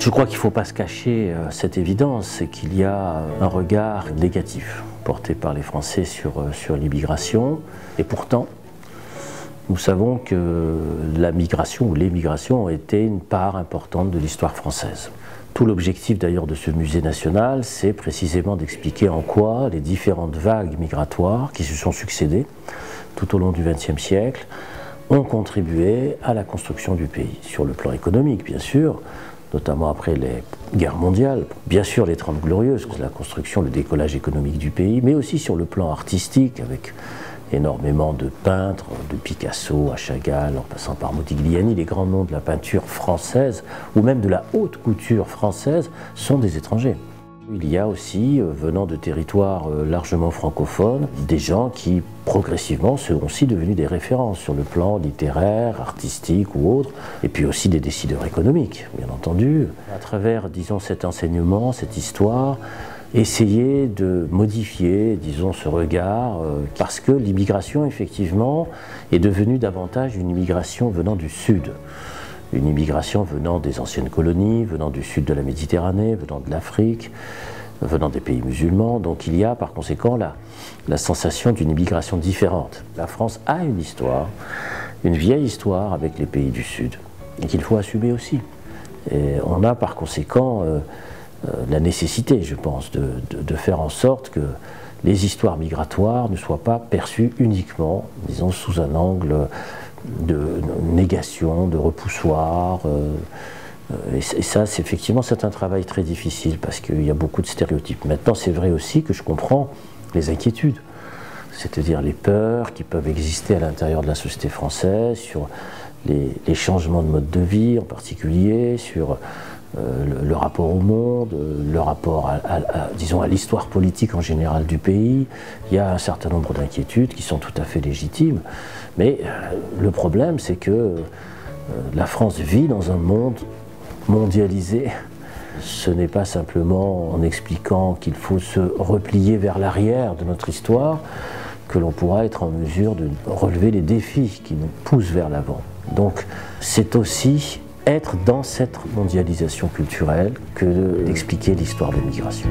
Je crois qu'il ne faut pas se cacher cette évidence, c'est qu'il y a un regard négatif porté par les Français sur l'immigration. Et pourtant, nous savons que la migration ou les migrations ont été une part importante de l'histoire française. Tout l'objectif d'ailleurs de ce musée national, c'est précisément d'expliquer en quoi les différentes vagues migratoires qui se sont succédées tout au long du XXe siècle ont contribué à la construction du pays, sur le plan économique bien sûr, notamment après les guerres mondiales, bien sûr les 30 Glorieuses, la construction, le décollage économique du pays, mais aussi sur le plan artistique, avec énormément de peintres, de Picasso à Chagall, en passant par Modigliani, les grands noms de la peinture française, ou même de la haute couture française, sont des étrangers. Il y a aussi, venant de territoires largement francophones, des gens qui progressivement sont aussi devenus des références sur le plan littéraire, artistique ou autre, et puis aussi des décideurs économiques, bien entendu. À travers, disons, cet enseignement, cette histoire, essayer de modifier, disons, ce regard, parce que l'immigration, effectivement, est devenue davantage une immigration venant du Sud. Une immigration venant des anciennes colonies, venant du sud de la Méditerranée, venant de l'Afrique, venant des pays musulmans. Donc il y a par conséquent la sensation d'une immigration différente. La France a une histoire, une vieille histoire avec les pays du Sud, et qu'il faut assumer aussi. Et on a par conséquent la nécessité, je pense, de faire en sorte que les histoires migratoires ne soient pas perçues uniquement, disons, sous un angle de négation, de repoussoir. Et ça, effectivement, c'est un travail très difficile parce qu'il y a beaucoup de stéréotypes. Maintenant, c'est vrai aussi que je comprends les inquiétudes, c'est-à-dire les peurs qui peuvent exister à l'intérieur de la société française sur les changements de mode de vie en particulier, sur le rapport au monde, le rapport disons, à l'histoire politique en général du pays. Il y a un certain nombre d'inquiétudes qui sont tout à fait légitimes, mais le problème c'est que la France vit dans un monde mondialisé. Ce n'est pas simplement en expliquant qu'il faut se replier vers l'arrière de notre histoire que l'on pourra être en mesure de relever les défis qui nous poussent vers l'avant. Donc c'est aussi être dans cette mondialisation culturelle que d'expliquer l'histoire de l'immigration.